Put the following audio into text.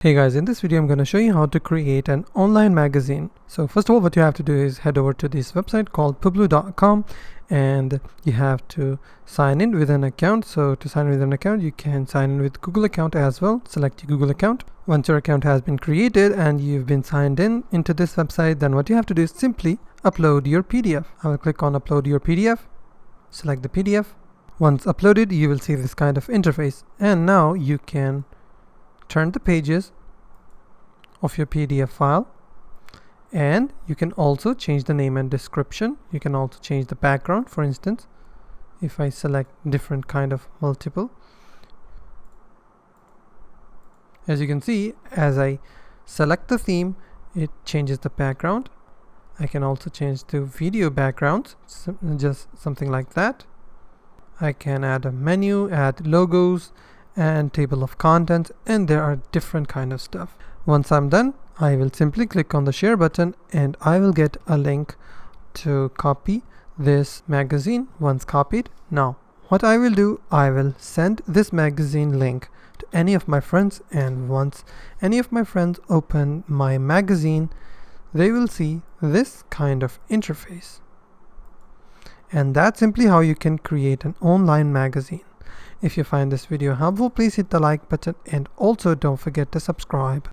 Hey guys, in this video I'm going to show you how to create an online magazine. So first of all, what you have to do is head over to this website called publu.com and you have to sign in with an account. So to sign in with an account, you can sign in with Google account as well. Select your Google account. Once your account has been created and you've been signed in into this website, then what you have to do is simply upload your PDF. I will click on upload your PDF, select the PDF. Once uploaded, you will see this kind of interface, and now you can turn the pages of your PDF file, and you can also change the name and description. You can also change the background. For instance, if I select different kind of multiple, as you can see, as I select the theme, it changes the background. I can also change the video backgrounds, just something like that. I can add a menu, add logos and table of contents, and there are different kind of stuff. Once I'm done, I will simply click on the share button and I will get a link to copy this magazine. Once copied, now what I will do, I will send this magazine link to any of my friends, and once any of my friends open my magazine, they will see this kind of interface. And that's simply how you can create an online magazine. If you find this video helpful, please hit the like button and also don't forget to subscribe.